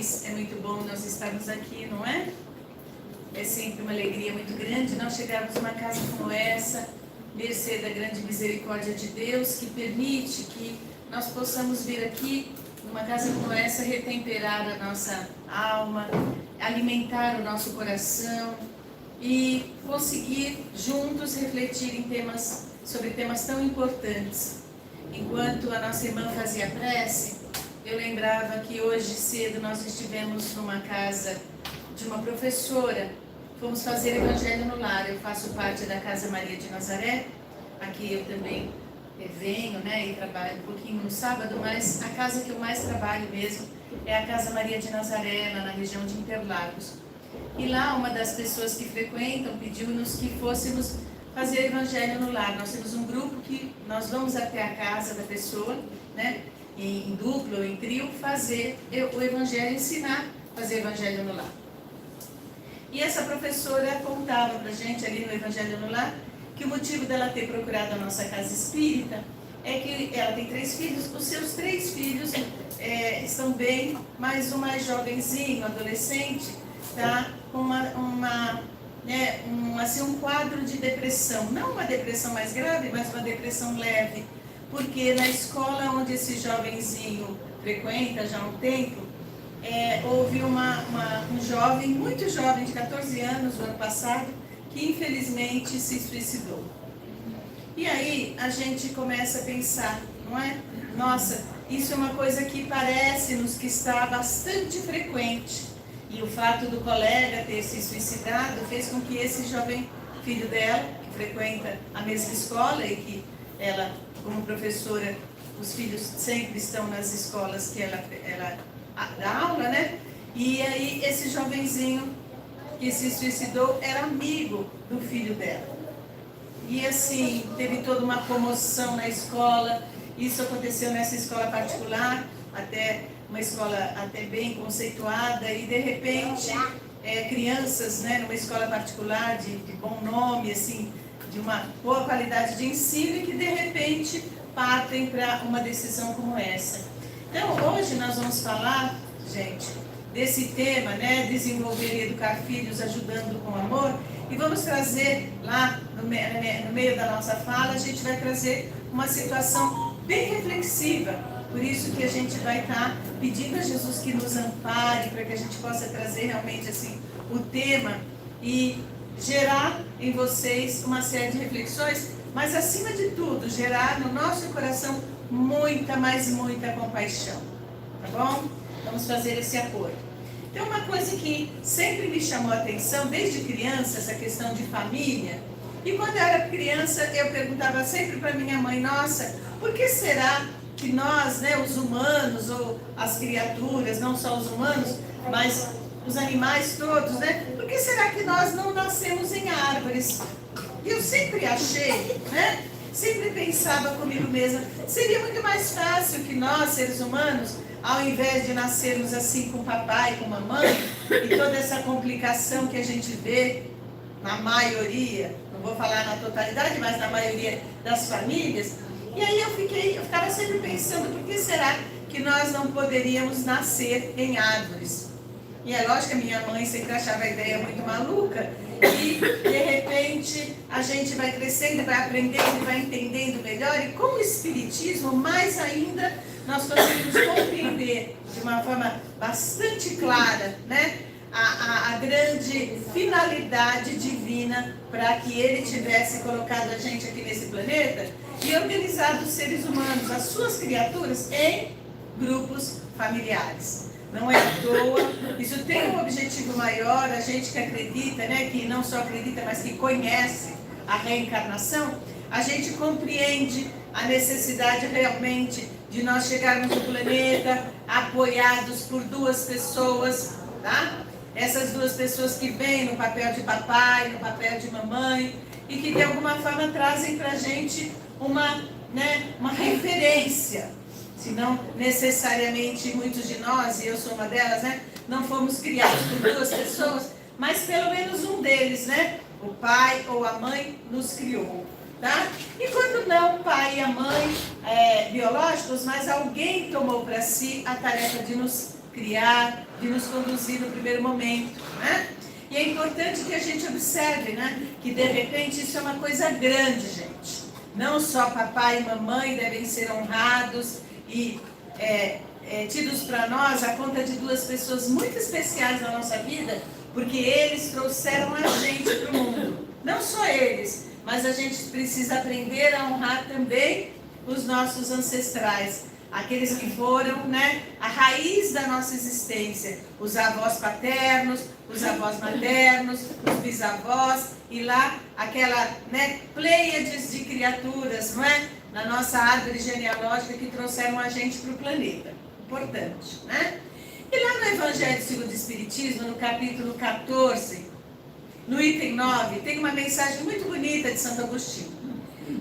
vocês. É muito bom nós estarmos aqui, não é? É sempre uma alegria muito grande nós chegarmos numa casa como essa, mercê da grande misericórdia de Deus, que permite que nós possamos vir aqui, numa casa como essa, retemperar a nossa alma, alimentar o nosso coração e conseguir juntos refletir sobre temas tão importantes. Enquanto a nossa irmã fazia prece, eu lembrava que hoje cedo nós estivemos numa casa de uma professora, fomos fazer Evangelho no Lar. Eu faço parte da Casa Maria de Nazaré, aqui eu também venho, né, e trabalho um pouquinho no sábado, mas a casa que eu mais trabalho mesmo é a Casa Maria de Nazaré, lá na região de Interlagos. E lá uma das pessoas que frequentam pediu-nos que fôssemos fazer Evangelho no Lar. Nós temos um grupo que nós vamos até a casa da pessoa, né, em duplo ou em trio, fazer o Evangelho, ensinar a fazer Evangelho no Lar. E essa professora contava pra gente ali no Evangelho no Lar que o motivo dela ter procurado a nossa casa espírita é que ela tem 3 filhos, os seus 3 filhos estão bem, mas o mais jovenzinho, adolescente, está com um quadro de depressão. Não uma depressão mais grave, mas uma depressão leve, porque na escola onde esse jovenzinho frequenta já há um tempo, houve um jovem, muito jovem, de 14 anos, no ano passado, que infelizmente se suicidou. E aí a gente começa a pensar, não é? Nossa, isso é uma coisa que parece-nos que está bastante frequente. E o fato do colega ter se suicidado fez com que esse jovem filho dela, que frequenta a mesma escola e que ela, como professora, os filhos sempre estão nas escolas que ela dá aula, né? E aí esse jovenzinho que se suicidou era amigo do filho dela. E assim, teve toda uma comoção na escola. Isso aconteceu nessa escola particular, até uma escola até bem conceituada, e de repente crianças, né, numa escola particular de bom nome, assim, de uma boa qualidade de ensino, e que de repente partem para uma decisão como essa. Então hoje nós vamos falar, gente, desse tema, né, desenvolver e educar filhos ajudando com amor, e vamos trazer lá no meio da nossa fala, a gente vai trazer uma situação bem reflexiva. Por isso que a gente vai estar pedindo a Jesus que nos ampare, para que a gente possa trazer realmente assim o tema e gerar em vocês uma série de reflexões, mas acima de tudo, gerar no nosso coração muita, mas muita compaixão. Tá bom? Vamos fazer esse apoio. Então, uma coisa que sempre me chamou a atenção, desde criança, essa questão de família. E quando eu era criança, eu perguntava sempre para minha mãe, nossa, por que será que nós, né, os humanos, ou as criaturas, não só os humanos, mas os animais todos, né, por que será que nós não nascemos em árvores? E eu sempre achei, né, sempre pensava comigo mesma, seria muito mais fácil que nós, seres humanos, ao invés de nascermos assim com papai, com mamãe, e toda essa complicação que a gente vê na maioria, não vou falar na totalidade, mas na maioria das famílias. E aí eu ficava sempre pensando, por que será que nós não poderíamos nascer em árvores? E é lógico que a minha mãe sempre achava a ideia muito maluca, e de repente a gente vai crescendo, vai aprendendo, vai entendendo melhor, e com o Espiritismo, mais ainda, nós conseguimos compreender de uma forma bastante clara, né, a grande finalidade divina para que Ele tivesse colocado a gente aqui nesse planeta e organizado os seres humanos, as suas criaturas, em grupos familiares. Não é à toa, isso tem um objetivo maior. A gente que acredita, né, que não só acredita, mas que conhece a reencarnação, a gente compreende a necessidade realmente de nós chegarmos no planeta apoiados por 2 pessoas, tá? Essas 2 pessoas que vêm no papel de papai, no papel de mamãe, e que de alguma forma trazem pra gente uma referência. Senão, necessariamente, muitos de nós, e eu sou uma delas, né, não fomos criados por 2 pessoas, mas pelo menos um deles, né, o pai ou a mãe nos criou. Tá? E quando não o pai e a mãe biológicos, mas alguém tomou para si a tarefa de nos criar, de nos conduzir no primeiro momento, né? E é importante que a gente observe, né, que de repente isso é uma coisa grande, gente. Não só papai e mamãe devem ser honrados e tidos para nós a conta de duas pessoas muito especiais na nossa vida, porque eles trouxeram a gente para o mundo. Não só eles, mas a gente precisa aprender a honrar também os nossos ancestrais, aqueles que foram, né, a raiz da nossa existência, os avós paternos, os avós maternos, os bisavós, e lá aquela, né, pleiades de criaturas, não é? Na nossa árvore genealógica que trouxeram a gente para o planeta. Importante, né? E lá no Evangelho segundo o Espiritismo, no capítulo 14, no item 9, tem uma mensagem muito bonita de Santo Agostinho.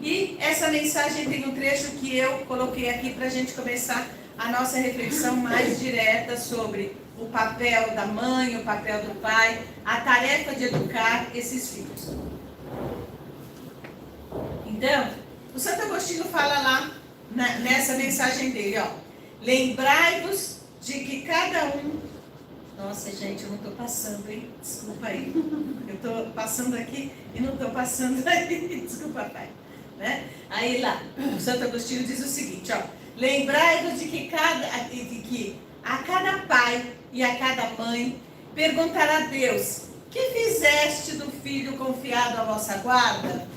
E essa mensagem tem um trecho que eu coloquei aqui para a gente começar a nossa reflexão mais direta sobre o papel da mãe, o papel do pai, a tarefa de educar esses filhos. Então, o Santo Agostinho fala lá nessa mensagem dele, ó: lembrai-vos de que cada um... Nossa, gente, eu não estou passando, hein? Desculpa aí. Eu estou passando aqui e não estou passando aí. Desculpa, pai. Né? Aí lá, o Santo Agostinho diz o seguinte, ó: lembrai-vos de que a cada pai e a cada mãe perguntará a Deus: que fizeste do filho confiado à vossa guarda?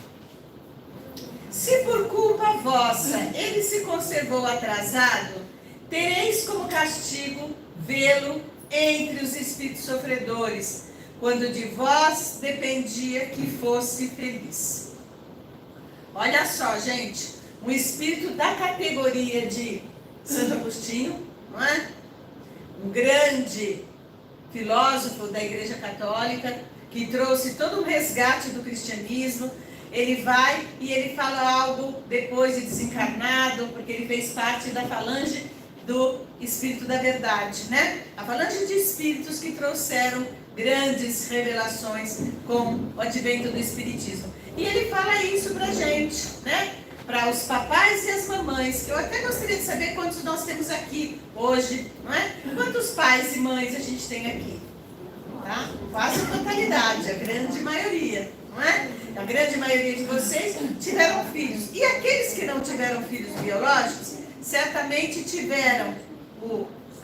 Se por culpa vossa ele se conservou atrasado, tereis como castigo vê-lo entre os espíritos sofredores, quando de vós dependia que fosse feliz. Olha só, gente, um espírito da categoria de Santo Agostinho, não é? Um grande filósofo da Igreja Católica, que trouxe todo um resgate do cristianismo. Ele vai e ele fala algo depois de desencarnado, porque ele fez parte da falange do Espírito da Verdade, né? A falange de espíritos que trouxeram grandes revelações com o advento do Espiritismo. E ele fala isso pra gente, né? Para os papais e as mamães, que eu até gostaria de saber quantos nós temos aqui hoje, não é? Quantos pais e mães a gente tem aqui? Tá? Quase a totalidade, a grande maioria, não é? A grande maioria de vocês tiveram filhos. E aqueles que não tiveram filhos biológicos, certamente tiveram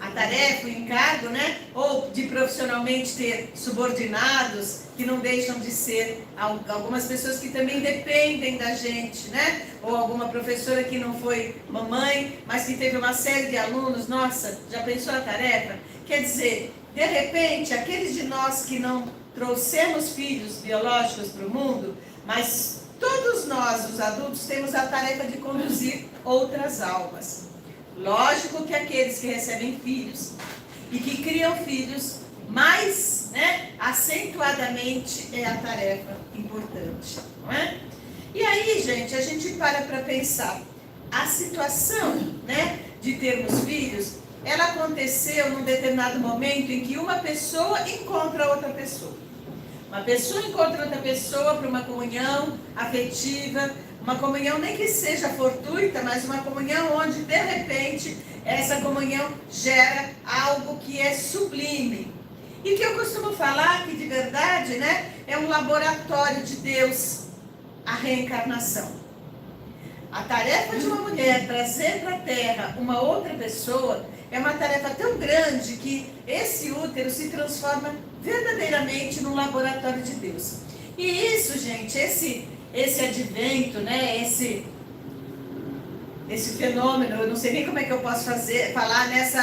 a tarefa, o encargo, né? Ou de profissionalmente ter subordinados, que não deixam de ser algumas pessoas que também dependem da gente, né? Ou alguma professora que não foi mamãe, mas que teve uma série de alunos. Nossa, já pensou a tarefa? Quer dizer, de repente, aqueles de nós que não trouxemos filhos biológicos para o mundo, mas todos nós, os adultos, temos a tarefa de conduzir outras almas. Lógico que aqueles que recebem filhos e que criam filhos, mais, né, acentuadamente é a tarefa importante, não é? E aí, gente, a gente para pensar. A situação, né, de termos filhos, ela aconteceu num determinado momento em que uma pessoa encontra outra pessoa. Uma pessoa encontra outra pessoa para uma comunhão afetiva, uma comunhão nem que seja fortuita, mas uma comunhão onde, de repente, essa comunhão gera algo que é sublime. E que eu costumo falar que, de verdade, né, é um laboratório de Deus, a reencarnação. A tarefa de uma mulher trazer para a Terra uma outra pessoa é uma tarefa tão grande que esse útero se transforma verdadeiramente num laboratório de Deus. E isso, gente, esse advento, né, esse fenômeno, eu não sei nem como é que eu posso falar essa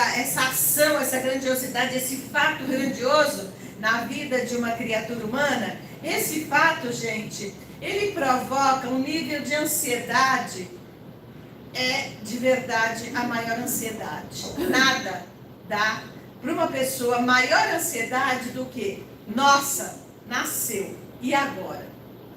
ação, essa grandiosidade, esse fato grandioso na vida de uma criatura humana. Esse fato, gente, ele provoca um nível de ansiedade, de verdade a maior ansiedade. Nada dá para uma pessoa maior ansiedade do que: nossa, nasceu, e agora?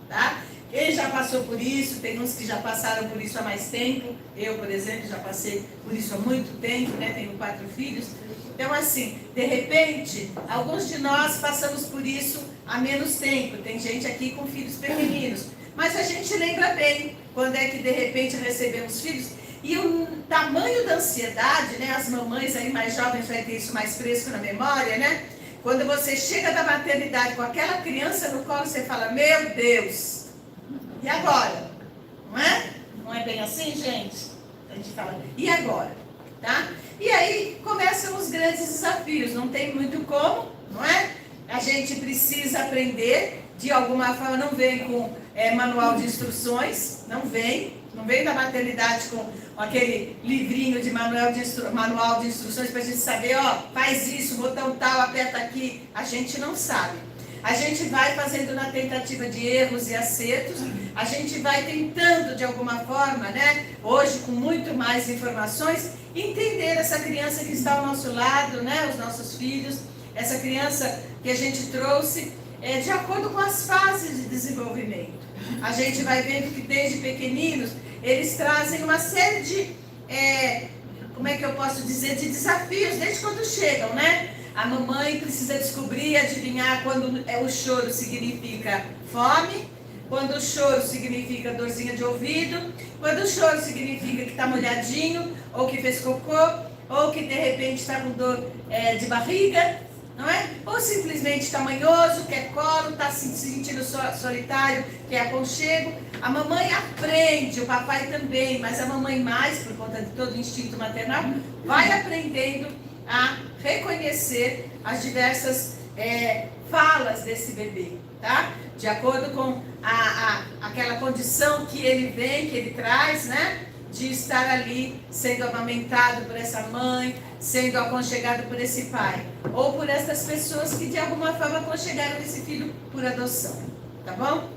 Tá? Ele já passou por isso, tem uns que já passaram por isso há mais tempo. Eu, por exemplo, já passei por isso há muito tempo, né? Tenho 4 filhos. Então, assim, de repente, alguns de nós passamos por isso há menos tempo. Tem gente aqui com filhos pequeninos. Mas a gente lembra bem quando é que, de repente, recebemos filhos. E o tamanho da ansiedade, né? As mamães aí mais jovens vão ter isso mais fresco na memória, né? Quando você chega da maternidade com aquela criança no colo, você fala, meu Deus, e agora? Não é? Não é bem assim, gente? A gente fala, e agora? Tá? E aí começam os grandes desafios, não tem muito como, não é? A gente precisa aprender, de alguma forma, não vem com manual de instruções, não vem da maternidade com aquele livrinho de manual de instruções para a gente saber, ó, faz isso, botão tal, aperta aqui. A gente não sabe. A gente vai fazendo na tentativa de erros e acertos, a gente vai tentando de alguma forma, né, hoje com muito mais informações, entender essa criança que está ao nosso lado, né, os nossos filhos, essa criança que a gente trouxe, de acordo com as fases de desenvolvimento. A gente vai vendo que desde pequeninos, eles trazem uma série de, como é que eu posso dizer, de desafios, desde quando chegam, né? A mamãe precisa descobrir, adivinhar quando o choro significa fome, quando o choro significa dorzinha de ouvido, quando o choro significa que está molhadinho, ou que fez cocô, ou que de repente está com dor de barriga, não é? Ou simplesmente está manhoso, quer colo, está se sentindo solitário, quer aconchego. A mamãe aprende, o papai também, mas a mamãe mais, por conta de todo o instinto maternal, vai aprendendo a reconhecer as diversas falas desse bebê, tá? De acordo com aquela condição que ele vem, que ele traz, né? De estar ali sendo amamentado por essa mãe, sendo aconchegado por esse pai, ou por essas pessoas que de alguma forma aconchegaram esse filho por adoção, tá bom?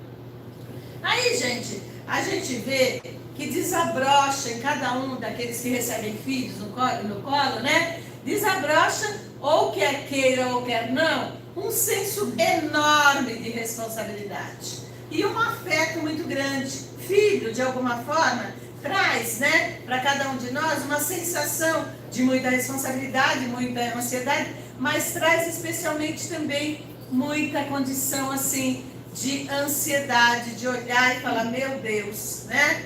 Aí, gente, a gente vê que desabrocha em cada um daqueles que recebem filhos no colo, né? Desabrocha, ou quer queira ou quer não, um senso enorme de responsabilidade e um afeto muito grande. Filho, de alguma forma, traz, né, para cada um de nós uma sensação de muita responsabilidade, muita ansiedade, mas traz especialmente também muita condição assim de ansiedade, de olhar e falar, meu Deus, né,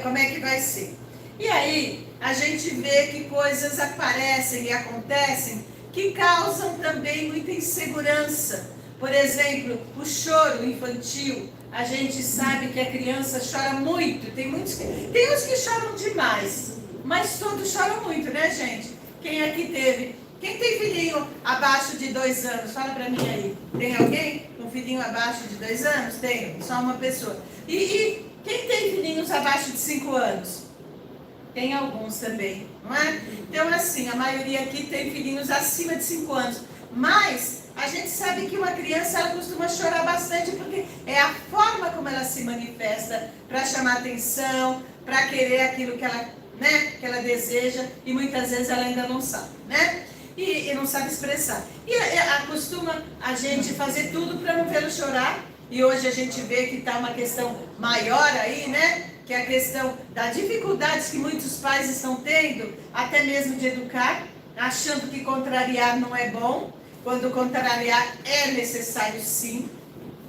como é que vai ser? E aí a gente vê que coisas aparecem e acontecem que causam também muita insegurança. Por exemplo, o choro infantil. A gente sabe que a criança chora muito. Tem uns que choram demais, mas todos choram muito, né, gente? Quem aqui teve? Quem tem filhinho abaixo de 2 anos? Fala pra mim aí. Tem alguém com filhinho abaixo de 2 anos? Tem, só uma pessoa. E quem tem filhinhos abaixo de 5 anos? Tem alguns também, não é? Então, assim, a maioria aqui tem filhinhos acima de 5 anos. Mas a gente sabe que uma criança ela costuma chorar bastante porque é a forma como ela se manifesta para chamar atenção, para querer aquilo que ela, né, que ela deseja, e muitas vezes ela ainda não sabe, né? E não sabe expressar. E acostuma a gente fazer tudo para não vê-lo chorar. E hoje a gente vê que está uma questão maior aí, né? Que é a questão das dificuldades que muitos pais estão tendo, até mesmo de educar, achando que contrariar não é bom, quando contrariar é necessário sim,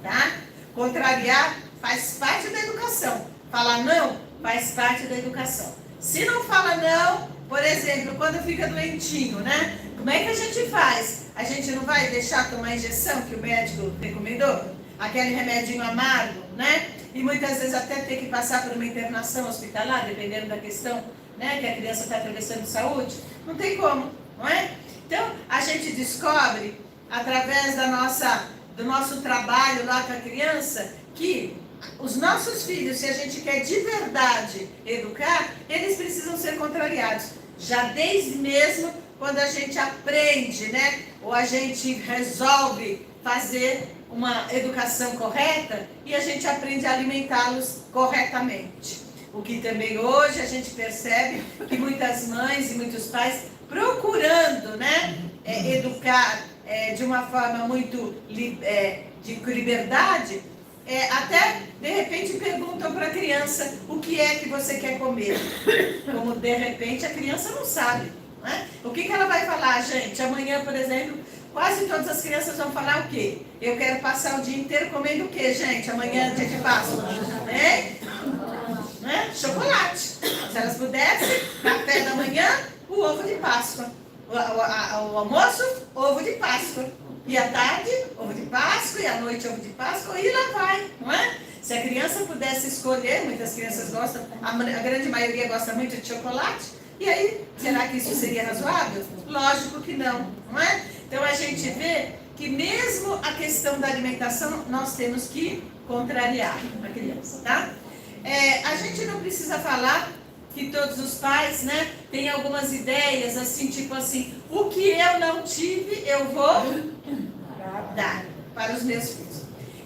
tá? Contrariar faz parte da educação. Falar não faz parte da educação. Se não fala não, por exemplo, quando fica doentinho, né? Como é que a gente faz? A gente não vai deixar tomar a injeção que o médico recomendou? Aquele remedinho amargo, né? E muitas vezes até ter que passar por uma internação hospitalar, dependendo da questão, né, que a criança está atravessando de saúde. Não tem como, não é? Então, a gente descobre, através do nosso trabalho lá com a criança, que os nossos filhos, se a gente quer de verdade educar, eles precisam ser contrariados. Já desde mesmo quando a gente aprende, né, ou a gente resolve fazer uma educação correta e a gente aprende a alimentá-los corretamente. O que também hoje a gente percebe que muitas mães e muitos pais procurando, né, educar de uma forma muito de liberdade, até de repente perguntam para a criança o que é que você quer comer. Como de repente a criança não sabe, né? O que ela vai falar, gente? Amanhã, por exemplo, quase todas as crianças vão falar o quê? Eu quero passar o dia inteiro comendo o quê, gente? Amanhã é dia de Páscoa. Né? Chocolate. elas pudessem, café da manhã, o ovo de Páscoa. O almoço, ovo de Páscoa. E à tarde, ovo de Páscoa, e à noite, ovo de Páscoa, e lá vai, não é? Se a criança pudesse escolher, muitas crianças gostam, a grande maioria gosta muito de chocolate, e aí, será que isso seria razoável? Lógico que não, não é? Então a gente vê que mesmo a questão da alimentação, nós temos que contrariar a criança, tá? A gente não precisa falar que todos os pais, né, têm algumas ideias, assim, tipo assim, o que eu não tive, eu vou dar para os meus filhos.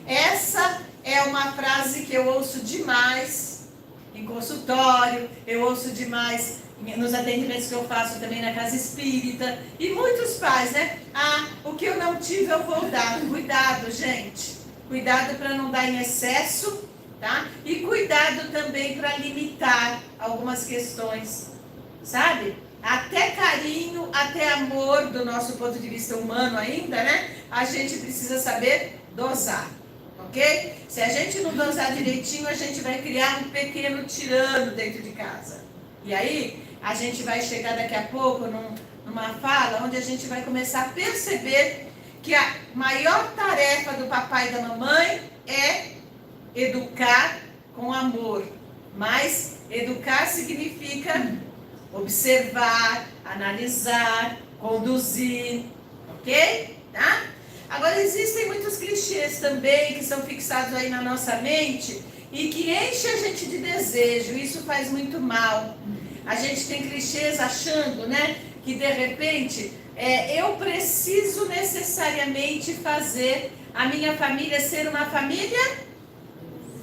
Essa é uma frase que eu ouço demais em consultório, eu ouço demais nos atendimentos que eu faço também na casa espírita, e muitos pais, né, o que eu não tive, eu vou dar. Cuidado, gente, cuidado para não dar em excesso, tá? E cuidado também para limitar algumas questões, sabe? Até carinho, até amor do nosso ponto de vista humano ainda, né? A gente precisa saber dosar, ok? Se a gente não dosar direitinho, a gente vai criar um pequeno tirano dentro de casa. E aí, a gente vai chegar daqui a pouco numa fala onde a gente vai começar a perceber que a maior tarefa do papai e da mamãe é educar com amor. Mas educar significa observar, analisar, conduzir, ok? Tá? Agora, existem muitos clichês também que são fixados aí na nossa mente e que enchem a gente de desejo. Isso faz muito mal. A gente tem clichês achando, né, que de repente eu preciso necessariamente fazer a minha família ser uma família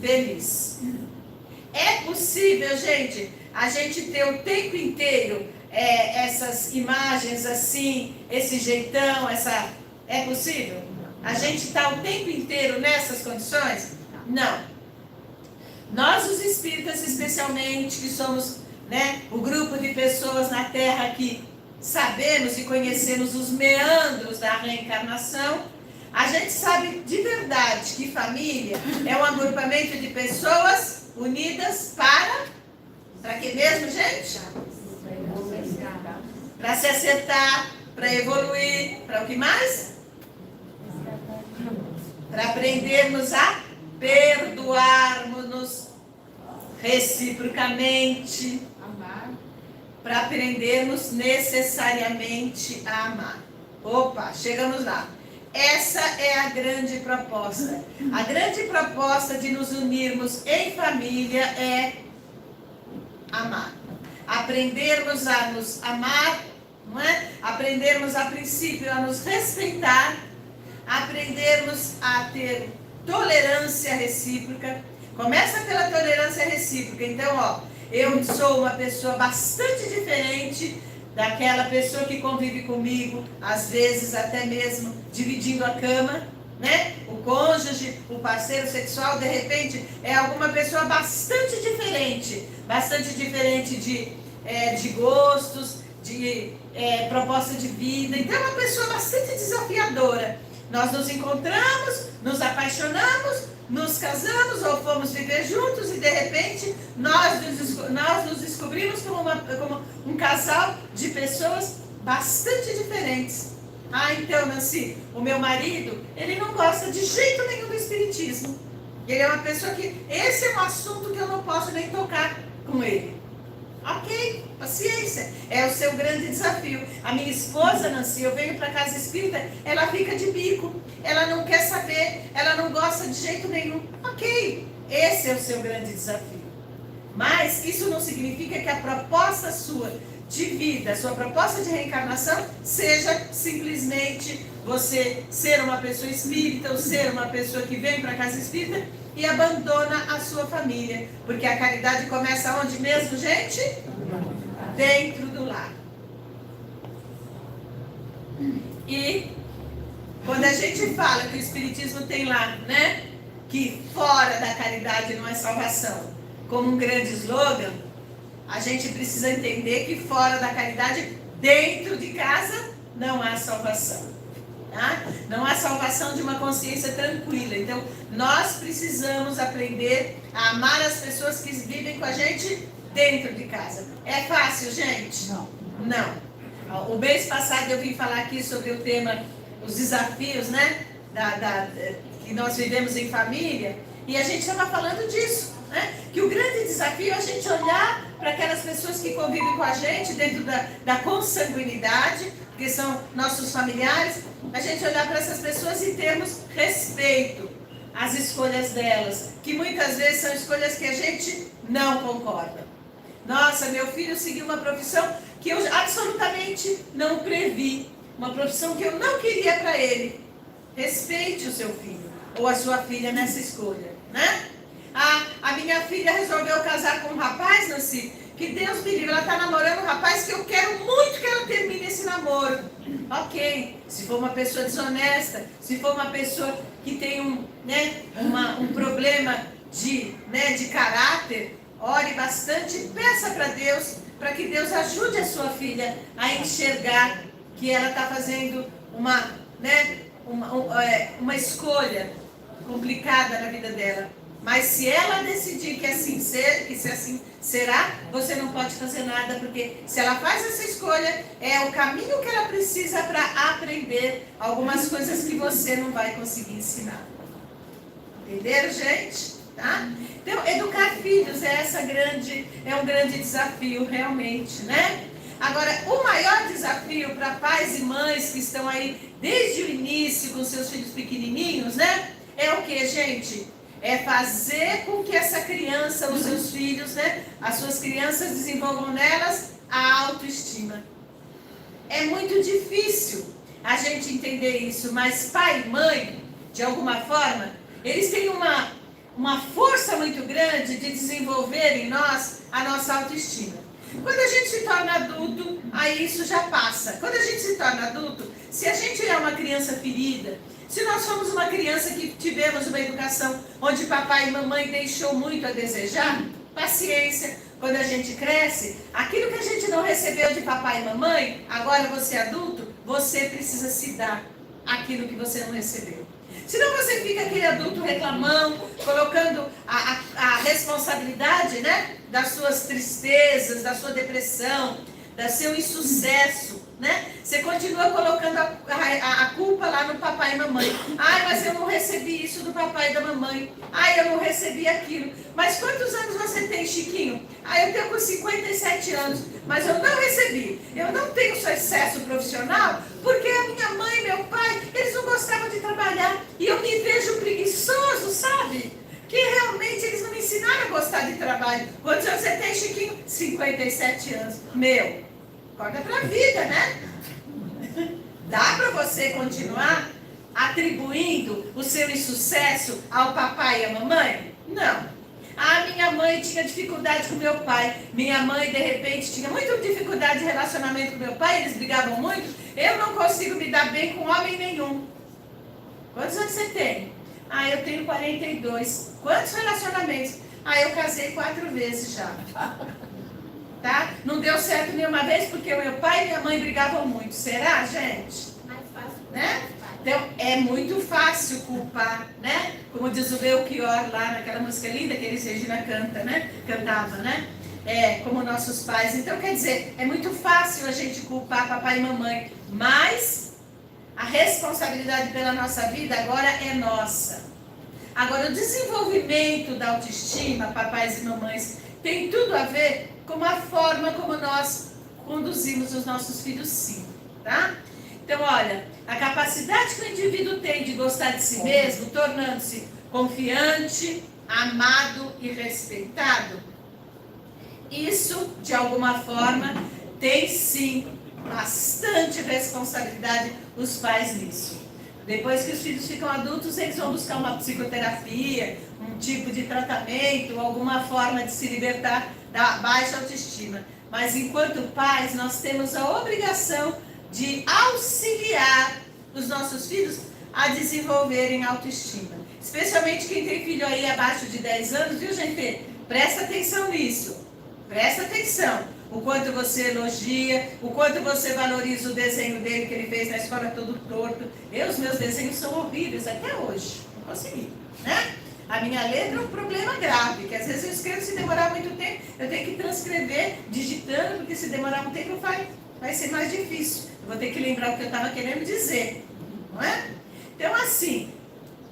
feliz. É possível, gente, a gente ter o tempo inteiro essas imagens assim, esse jeitão, é possível? A gente está o tempo inteiro nessas condições? Não. Nós, os espíritas, especialmente, que somos, né, o grupo de pessoas na Terra que sabemos e conhecemos os meandros da reencarnação, a gente sabe de verdade que família é um agrupamento de pessoas unidas para que mesmo, gente? Para se acertar, para evoluir, para o que mais? Para aprendermos a perdoarmos-nos reciprocamente, para aprendermos necessariamente a amar. Opa, chegamos lá. Essa é a grande proposta. A grande proposta de nos unirmos em família é amar. Aprendermos a nos amar, não é? Aprendermos a princípio a nos respeitar, aprendermos a ter tolerância recíproca. Começa pela tolerância recíproca. Então, eu sou uma pessoa bastante diferente daquela pessoa que convive comigo, às vezes até mesmo dividindo a cama, né? O cônjuge, o parceiro sexual, de repente, é alguma pessoa bastante diferente de gostos, de proposta de vida. Então, é uma pessoa bastante desafiadora. Nós nos encontramos, nos apaixonamos, nos casamos ou fomos viver juntos e de repente nós nos descobrimos como um casal de pessoas bastante diferentes. Então, Nancy, o meu marido, ele não gosta de jeito nenhum do espiritismo. Ele é uma pessoa que, esse é um assunto que eu não posso nem tocar com ele. Ok, paciência, é o seu grande desafio. A minha esposa, Nancy, eu venho para casa espírita, ela fica de bico, ela não quer saber, ela não gosta de jeito nenhum. Ok, esse é o seu grande desafio. Mas isso não significa que a proposta sua de vida, a sua proposta de reencarnação, seja simplesmente você ser uma pessoa espírita ou ser uma pessoa que vem para a casa espírita e abandona a sua família. Porque a caridade começa onde mesmo, gente? Dentro do lar. E quando a gente fala que o espiritismo tem lá, né? Que fora da caridade não é salvação, como um grande slogan, a gente precisa entender que fora da caridade, dentro de casa, não há salvação. Tá? Não há salvação de uma consciência tranquila. Então, nós precisamos aprender a amar as pessoas que vivem com a gente dentro de casa. É fácil, gente? Não. Não. O mês passado eu vim falar aqui sobre o tema, os desafios, né? Que nós vivemos em família, e a gente estava falando disso, né? Que o grande desafio é a gente olhar para aquelas pessoas que convivem com a gente dentro da consanguinidade, que são nossos familiares, a gente olhar para essas pessoas e termos respeito às escolhas delas, que muitas vezes são escolhas que a gente não concorda. Nossa, meu filho seguiu uma profissão que eu absolutamente não previ, uma profissão que eu não queria para ele. Respeite o seu filho ou a sua filha nessa escolha, né? A minha filha resolveu casar com um rapaz, Nancy, que Deus me livre, ela está namorando um rapaz que eu quero muito que ela termine esse namoro. Ok, se for uma pessoa desonesta, se for uma pessoa que tem um problema de caráter, ore bastante e peça para Deus, para que Deus ajude a sua filha a enxergar que ela está fazendo uma escolha complicada na vida dela. Mas se ela decidir que assim será, você não pode fazer nada, porque se ela faz essa escolha, é o caminho que ela precisa para aprender algumas coisas que você não vai conseguir ensinar. Entenderam, gente? Tá? Então, educar filhos é um grande desafio, realmente, né? Agora, o maior desafio para pais e mães que estão aí desde o início com seus filhos pequenininhos, né? É o que, gente? É fazer com que essa criança, os seus filhos, né? As suas crianças desenvolvam nelas a autoestima. É muito difícil a gente entender isso, mas pai e mãe, de alguma forma, eles têm uma força muito grande de desenvolver em nós a nossa autoestima. Quando a gente se torna adulto, aí isso já passa. Quando a gente se torna adulto, se a gente é uma criança ferida, se nós somos uma criança que tivemos uma educação onde papai e mamãe deixou muito a desejar, paciência. Quando a gente cresce, aquilo que a gente não recebeu de papai e mamãe, agora você é adulto, você precisa se dar aquilo que você não recebeu. Senão você fica aquele adulto reclamão, colocando a responsabilidade, né, das suas tristezas, da sua depressão, do seu insucesso, né? Você continua colocando a culpa lá no papai e mamãe. Ai, mas eu não recebi isso do papai e da mamãe. Ai, eu não recebi aquilo. Mas quantos anos você tem, Chiquinho? Ah, eu tenho com 57 anos, mas eu não recebi. Eu não tenho sucesso profissional porque a minha mãe e meu pai, eles não gostavam de trabalhar. E eu me vejo preguiçoso, sabe? Que realmente eles não me ensinaram a gostar de trabalho. Quantos anos você tem, Chiquinho? 57 anos. Meu, acorda pra vida, né? Dá para você continuar atribuindo o seu insucesso ao papai e à mamãe? Não. Ah, minha mãe tinha dificuldade com meu pai. Minha mãe, de repente, tinha muita dificuldade de relacionamento com meu pai. Eles brigavam muito. Eu não consigo me dar bem com homem nenhum. Quantos anos você tem? Ah, eu tenho 42. Quantos relacionamentos? Ah, eu casei 4 vezes já. Tá? Não deu certo nenhuma vez porque o meu pai e minha mãe brigavam muito. Será, gente? Mais fácil. Né? Então, é muito fácil culpar, né? Como diz o Belchior lá naquela música linda que eles Regina canta, né? Cantava, né? Como nossos pais. Então, quer dizer, é muito fácil a gente culpar papai e mamãe, mas a responsabilidade pela nossa vida agora é nossa. Agora, o desenvolvimento da autoestima, papais e mamães, tem tudo a ver com a forma como nós conduzimos os nossos filhos, sim, tá? Então, olha, a capacidade que o indivíduo tem de gostar de si mesmo, tornando-se confiante, amado e respeitado, isso, de alguma forma, tem sim bastante responsabilidade os pais nisso. Depois que os filhos ficam adultos, eles vão buscar uma psicoterapia, um tipo de tratamento, alguma forma de se libertar da baixa autoestima. Mas enquanto pais, nós temos a obrigação de auxiliar os nossos filhos a desenvolverem autoestima. Especialmente quem tem filho aí abaixo de 10 anos, viu, gente? Presta atenção nisso. Presta atenção. O quanto você elogia, o quanto você valoriza o desenho dele que ele fez na escola todo torto. Os meus desenhos são horríveis até hoje. Não consegui, né? A minha letra é um problema grave, que às vezes eu escrevo, se demorar muito tempo, eu tenho que transcrever digitando, porque se demorar um tempo vai ser mais difícil. Eu vou ter que lembrar o que eu estava querendo dizer, não é? Então, assim,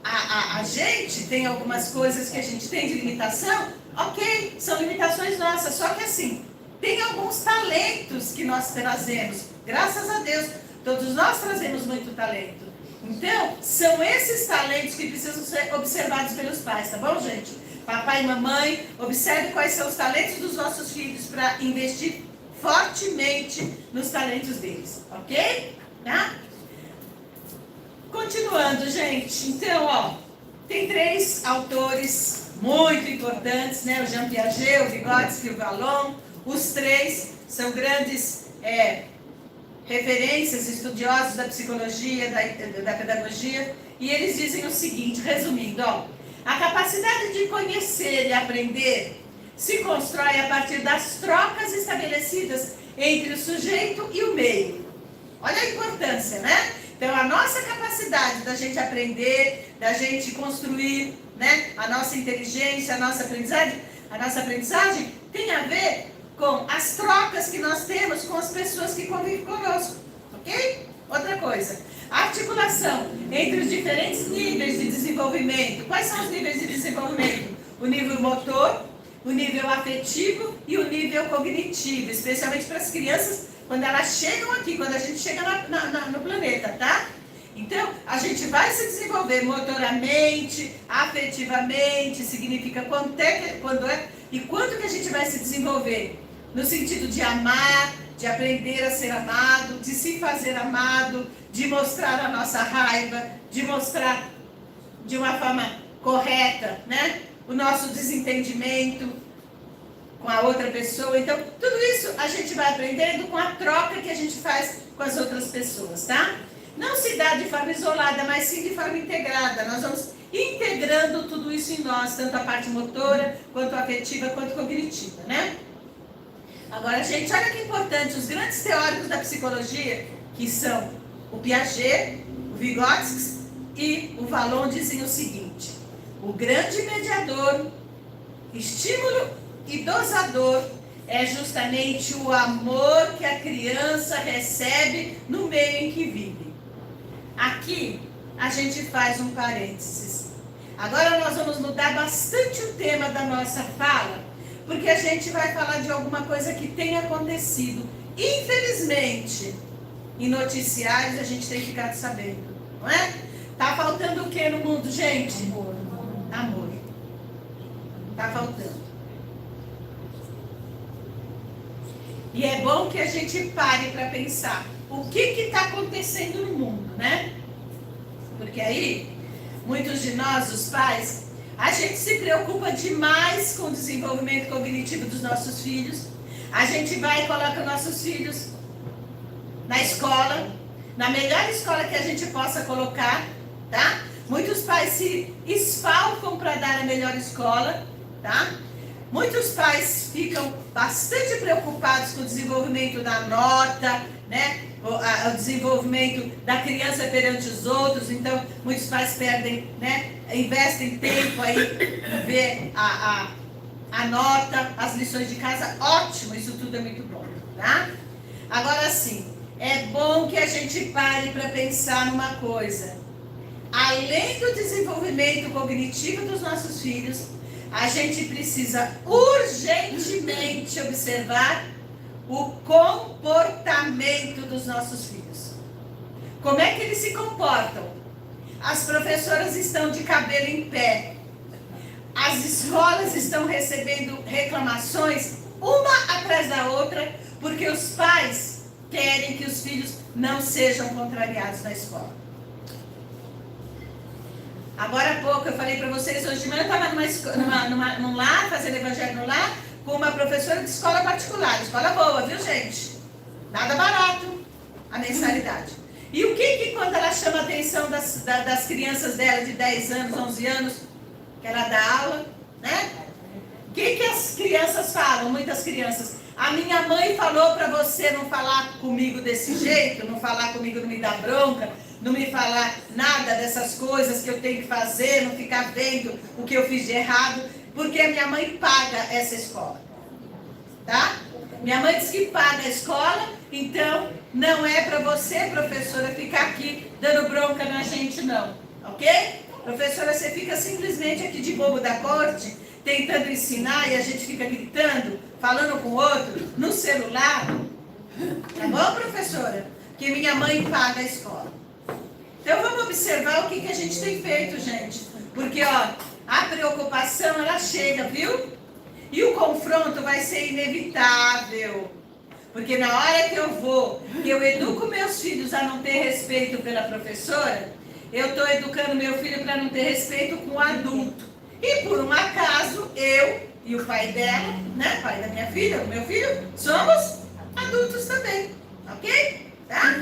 a gente tem algumas coisas que a gente tem de limitação, ok, são limitações nossas, só que assim, tem alguns talentos que nós trazemos, graças a Deus, todos nós trazemos muito talento. Então, são esses talentos que precisam ser observados pelos pais, tá bom, gente? Papai e mamãe, observe quais são os talentos dos nossos filhos para investir fortemente nos talentos deles, ok? Tá? Continuando, gente. Então, ó, tem 3 autores muito importantes, né? O Jean Piaget, o Vygotsky e o Vallon. Os 3 são grandes referências, estudiosos da psicologia, da pedagogia, e eles dizem o seguinte, resumindo, ó, a capacidade de conhecer e aprender se constrói a partir das trocas estabelecidas entre o sujeito e o meio. Olha a importância, né? Então, a nossa capacidade da gente aprender, da gente construir, né, a nossa inteligência, a nossa aprendizagem tem a ver com as trocas que nós temos com as pessoas que convivem conosco, ok? Outra coisa, a articulação entre os diferentes níveis de desenvolvimento. Quais são os níveis de desenvolvimento? O nível motor, o nível afetivo e o nível cognitivo, especialmente para as crianças, quando elas chegam aqui, quando a gente chega no planeta, tá? Então, a gente vai se desenvolver motoramente, afetivamente, significa quando e quanto que a gente vai se desenvolver? No sentido de amar, de aprender a ser amado, de se fazer amado, de mostrar a nossa raiva, de mostrar de uma forma correta, né? O nosso desentendimento com a outra pessoa. Então, tudo isso a gente vai aprendendo com a troca que a gente faz com as outras pessoas, tá? Não se dá de forma isolada, mas sim de forma integrada. Nós vamos integrando tudo isso em nós, tanto a parte motora, quanto afetiva, quanto cognitiva, né? Agora, gente, olha que importante, os grandes teóricos da psicologia, que são o Piaget, o Vygotsky e o Vallon, dizem o seguinte: o grande mediador, estímulo e dosador é justamente o amor que a criança recebe no meio em que vive. Aqui a gente faz um parênteses. Agora nós vamos mudar bastante o tema da nossa fala, porque a gente vai falar de alguma coisa que tem acontecido. Infelizmente, em noticiários a gente tem ficado sabendo, não é? Tá faltando o que no mundo, gente? Amor. Tá faltando. E é bom que a gente pare para pensar o que está acontecendo no mundo, né? Porque aí, muitos de nós, os pais, a gente se preocupa demais com o desenvolvimento cognitivo dos nossos filhos. A gente vai e coloca nossos filhos na escola, na melhor escola que a gente possa colocar, tá? Muitos pais se esfalfam para dar a melhor escola, tá? Muitos pais ficam bastante preocupados com o desenvolvimento da nota, né? O desenvolvimento da criança perante os outros. Então, muitos pais perdem, né? Investem tempo aí em ver a nota, as lições de casa. Ótimo, isso tudo é muito bom, tá? Agora sim, é bom que a gente pare para pensar numa coisa. Além do desenvolvimento cognitivo dos nossos filhos, a gente precisa urgentemente observar o comportamento dos nossos filhos. Como é que eles se comportam? As professoras estão de cabelo em pé. As escolas estão recebendo reclamações, uma atrás da outra, porque os pais querem que os filhos não sejam contrariados na escola. Agora há pouco eu falei para vocês, hoje de manhã eu estava num lar, fazendo evangelho no lar, com uma professora de escola particular. Escola boa, viu, gente? Nada barato a mensalidade. E o que quando ela chama a atenção das crianças dela de 10 anos, 11 anos, que ela dá aula, né? O que as crianças falam? Muitas crianças. A minha mãe falou para você não falar comigo desse jeito, não falar comigo, não me dar bronca, não me falar nada dessas coisas que eu tenho que fazer, não ficar vendo o que eu fiz de errado, porque a minha mãe paga essa escola, tá? Minha mãe diz que paga a escola, então não é para você, professora, ficar aqui dando bronca na gente, não, ok? Professora, você fica simplesmente aqui de bobo da corte, tentando ensinar e a gente fica gritando, falando com o outro, no celular. Tá bom, professora? Que minha mãe paga a escola. Então vamos observar o que a gente tem feito, gente. Porque, ó, a preocupação, ela chega, viu? E o confronto vai ser inevitável. Porque na hora que eu educo meus filhos a não ter respeito pela professora, eu estou educando meu filho para não ter respeito com o adulto. E por um acaso, eu e o pai dela, né, pai da minha filha, o meu filho, somos adultos também, ok? Tá?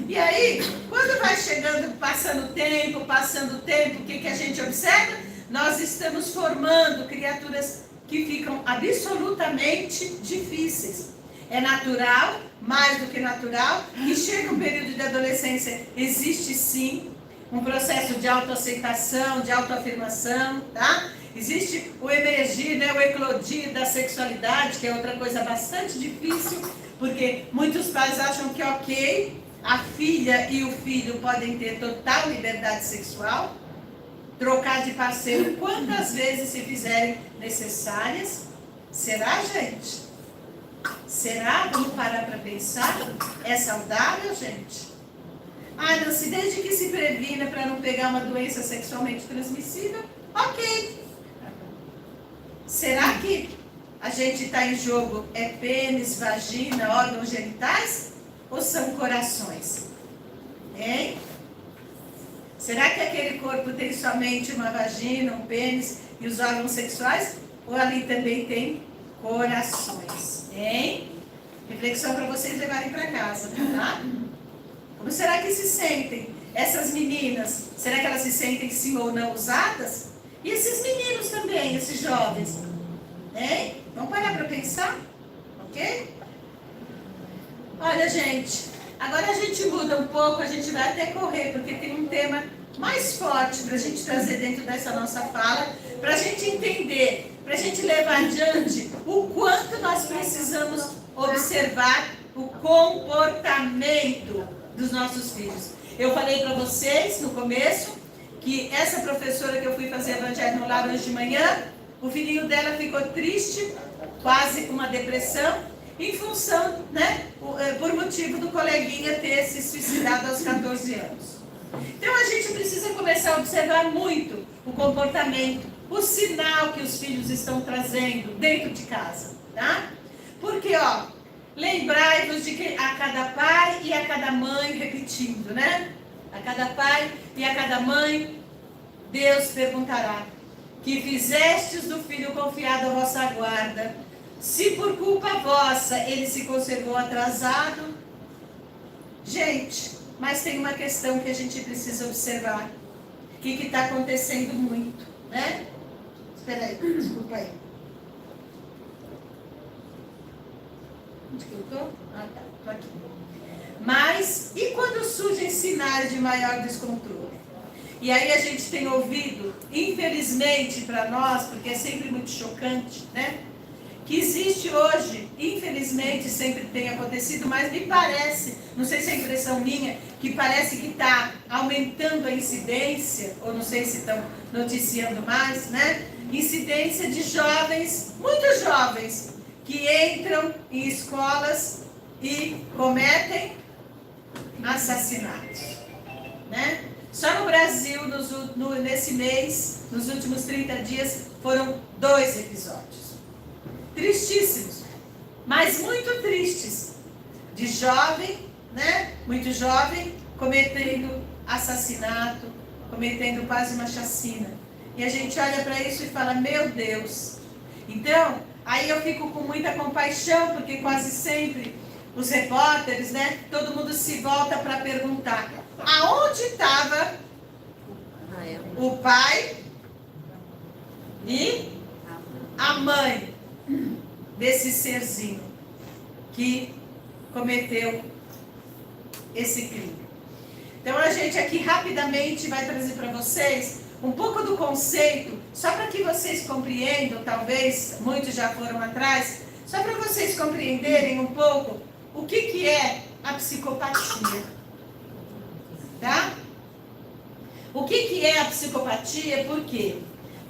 E aí, quando vai chegando, passando o tempo, o que a gente observa? Nós estamos formando criaturas que ficam absolutamente difíceis. É natural, mais do que natural, que chega um período de adolescência, existe sim um processo de autoaceitação, de autoafirmação, tá? Existe o emergir, né, o eclodir da sexualidade, que é outra coisa bastante difícil, porque muitos pais acham que ok, a filha e o filho podem ter total liberdade sexual, trocar de parceiro quantas vezes se fizerem necessárias. Será, gente? Será? Vamos parar para pensar? É saudável, gente? Ah, Nancy, desde que se previna para não pegar uma doença sexualmente transmissível, ok. Será que a gente está em jogo é pênis, vagina, órgãos genitais? Ou são corações? Hein? Será que aquele corpo tem somente uma vagina, um pênis e os órgãos sexuais? Ou ali também tem corações? Hein? Reflexão para vocês levarem para casa, tá? Como será que se sentem essas meninas? Será que elas se sentem sim ou não usadas? E esses meninos também, esses jovens? Hein? Vamos parar para pensar? Ok? Olha, gente, agora a gente muda um pouco, a gente vai até correr, porque tem um tema mais forte para a gente trazer dentro dessa nossa fala, para a gente entender, para a gente levar adiante o quanto nós precisamos observar o comportamento dos nossos filhos. Eu falei para vocês no começo que essa professora que eu fui fazer evangelho no lar hoje de manhã, o filhinho dela ficou triste, quase com uma depressão, em função, né, por motivo do coleguinha ter se suicidado aos 14 anos. Então a gente precisa começar a observar muito o comportamento, o sinal que os filhos estão trazendo dentro de casa, tá? Porque, ó, lembrai-vos de que a cada pai e a cada mãe, repetindo, né? A cada pai e a cada mãe, Deus perguntará: que fizestes do filho confiado à vossa guarda? Se por culpa vossa ele se conservou atrasado. Gente, mas tem uma questão que a gente precisa observar. O que está acontecendo muito, né? Espera aí, desculpa aí. Onde que eu estou? Ah, tá, estou aqui. Mas, e quando surgem sinais de maior descontrole? E aí a gente tem ouvido, infelizmente para nós, porque é sempre muito chocante, né? Que existe hoje, infelizmente sempre tem acontecido, mas me parece, não sei se é impressão minha, que parece que está aumentando a incidência, ou não sei se estão noticiando mais, né? Incidência de jovens, muitos jovens, que entram em escolas e cometem assassinatos, né? Só no Brasil, nesse mês, nos últimos 30 dias, foram 2 episódios. Tristíssimos, mas muito tristes, de jovem, né? Muito jovem, cometendo assassinato, cometendo quase uma chacina. E a gente olha para isso e fala, meu Deus. Então, aí eu fico com muita compaixão, porque quase sempre os repórteres, né? Todo mundo se volta para perguntar, aonde estava o pai e a mãe desse serzinho que cometeu esse crime? Então a gente aqui rapidamente vai trazer para vocês um pouco do conceito, só para que vocês compreendam, talvez muitos já foram atrás, só para vocês compreenderem um pouco o que é a psicopatia. Tá? O que é a psicopatia? Por quê?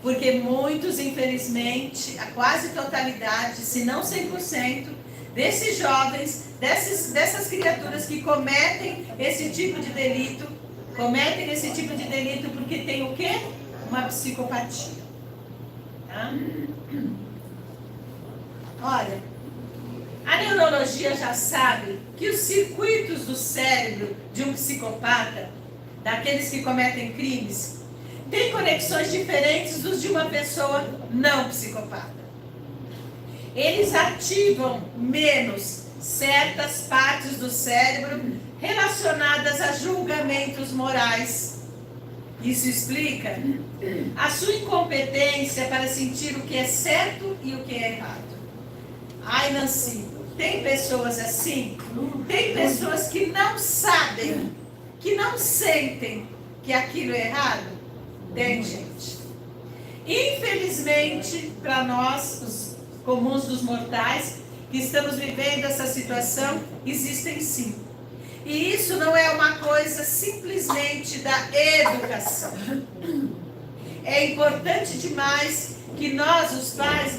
Porque muitos, infelizmente, a quase totalidade, se não 100%, desses jovens, dessas criaturas que cometem esse tipo de delito porque tem o quê? Uma psicopatia. Tá? Olha, a neurologia já sabe que os circuitos do cérebro de um psicopata, daqueles que cometem crimes, têm conexões diferentes dos de uma pessoa não psicopata. Eles ativam menos certas partes do cérebro relacionadas a julgamentos morais. Isso explica a sua incompetência para sentir o que é certo e o que é errado. Ai, Nancy, tem pessoas assim? Tem pessoas que não sabem, que não sentem que aquilo é errado? Tem, gente. Infelizmente, para nós, os comuns dos mortais, que estamos vivendo essa situação, existem sim. E isso não é uma coisa simplesmente da educação. É importante demais que nós, os pais,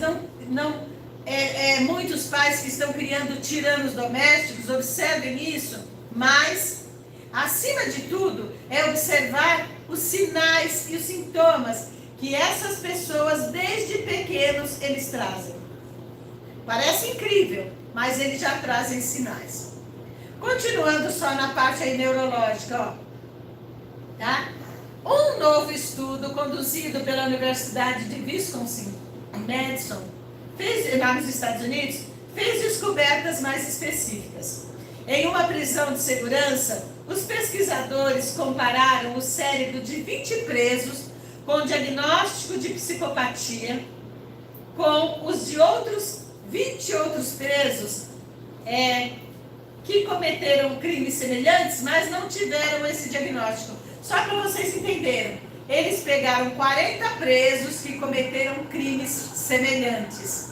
muitos pais que estão criando tiranos domésticos, observem isso, mas, acima de tudo, é observar os sinais e os sintomas que essas pessoas, desde pequenos, eles trazem. Parece incrível, mas eles já trazem sinais. Continuando só na parte aí neurológica, ó. Tá? Um novo estudo conduzido pela Universidade de Wisconsin, Madison, lá nos Estados Unidos, fez descobertas mais específicas. Em uma prisão de segurança, os pesquisadores compararam o cérebro de 20 presos com diagnóstico de psicopatia com os de 20 outros presos que cometeram crimes semelhantes, mas não tiveram esse diagnóstico. Só para vocês entenderem, eles pegaram 40 presos que cometeram crimes semelhantes.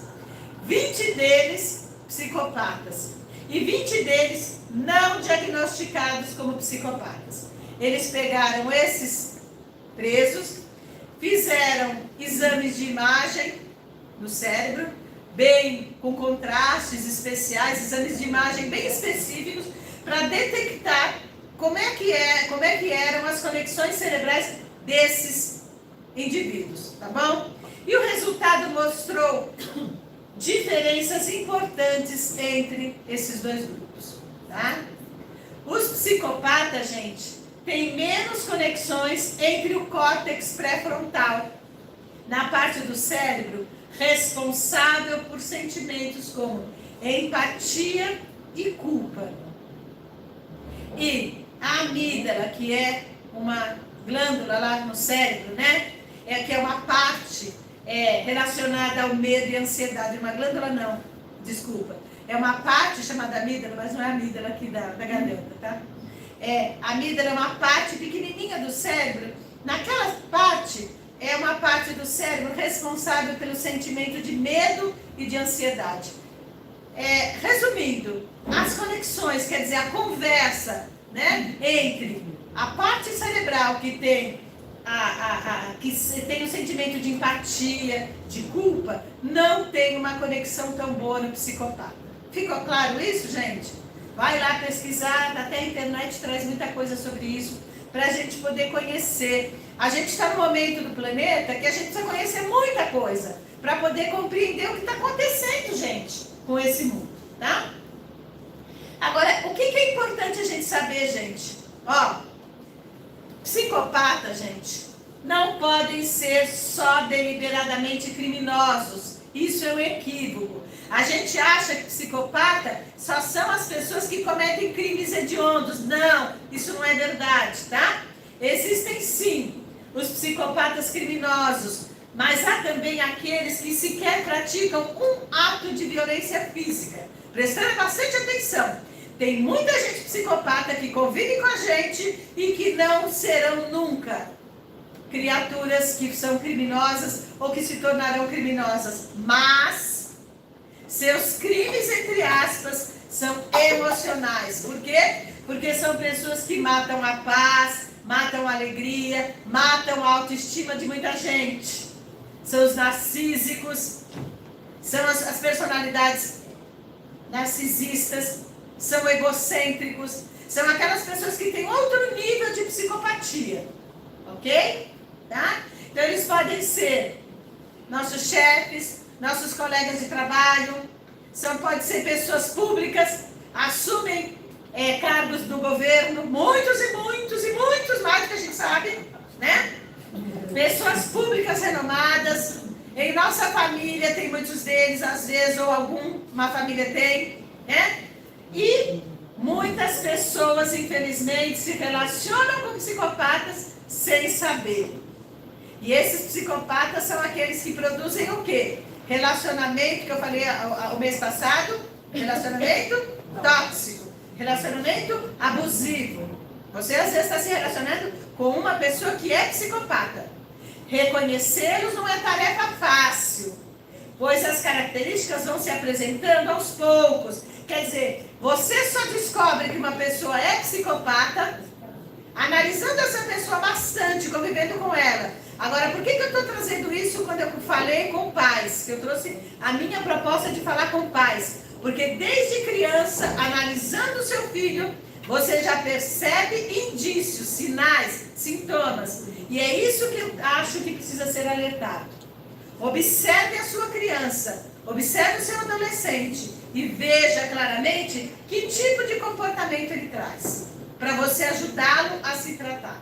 20 deles psicopatas e 20 deles não diagnosticados como psicopatas. Eles pegaram esses presos, fizeram exames de imagem no cérebro, bem com contrastes especiais, exames de imagem bem específicos, para detectar como é que eram as conexões cerebrais desses indivíduos, tá bom? E o resultado mostrou diferenças importantes entre esses dois grupos, tá? Os psicopatas, gente, têm menos conexões entre o córtex pré-frontal, na parte do cérebro responsável por sentimentos como empatia e culpa. E a amígdala, que é uma glândula lá no cérebro, né? Que é uma parte relacionada ao medo e ansiedade. Uma glândula não, desculpa. É uma parte chamada amígdala, mas não é a amígdala aqui da garganta, tá? A amígdala é uma parte pequenininha do cérebro. Naquela parte, é uma parte do cérebro responsável pelo sentimento de medo e de ansiedade. Resumindo, as conexões, quer dizer, a conversa, né, entre a parte cerebral que tem o sentimento de empatia, de culpa, não tem uma conexão tão boa no psicopata. Ficou claro isso, gente? Vai lá pesquisar, até a internet traz muita coisa sobre isso, para a gente poder conhecer. A gente está no momento do planeta que a gente precisa conhecer muita coisa, para poder compreender o que está acontecendo, gente, com esse mundo, tá? Agora, o que é importante a gente saber, gente? Ó, psicopatas, gente, não podem ser só deliberadamente criminosos. Isso é um equívoco. A gente acha que psicopata só são as pessoas que cometem crimes hediondos. Não, isso não é verdade, tá? Existem sim os psicopatas criminosos, mas há também aqueles que sequer praticam um ato de violência física. Prestando bastante atenção. Tem muita gente psicopata que convive com a gente e que não serão nunca criaturas que são criminosas ou que se tornarão criminosas. Mas seus crimes, entre aspas, são emocionais. Por quê? Porque são pessoas que matam a paz, matam a alegria, matam a autoestima de muita gente. São os narcísicos, são as personalidades narcisistas, são egocêntricos, são aquelas pessoas que têm outro nível de psicopatia, ok? Tá? Então eles podem ser nossos chefes, nossos colegas de trabalho, pode ser pessoas públicas, assumem cargos do governo, muitos e muitos e muitos mais do que a gente sabe, né? Pessoas públicas renomadas, em nossa família tem muitos deles, às vezes, ou alguma família tem, né? E muitas pessoas, infelizmente, se relacionam com psicopatas sem saber. E esses psicopatas são aqueles que produzem o quê? Relacionamento, que eu falei o mês passado, relacionamento tóxico, relacionamento abusivo. Você às vezes está se relacionando com uma pessoa que é psicopata. Reconhecê-los não é tarefa fácil, pois as características vão se apresentando aos poucos. Quer dizer, você só descobre que uma pessoa é psicopata analisando essa pessoa bastante, convivendo com ela. Agora, por que eu estou trazendo isso quando eu falei com pais? Que eu trouxe a minha proposta de falar com pais. Porque desde criança, analisando o seu filho, você já percebe indícios, sinais, sintomas. E é isso que eu acho que precisa ser alertado. Observe a sua criança, observe o seu adolescente e veja claramente que tipo de comportamento ele traz, para você ajudá-lo a se tratar.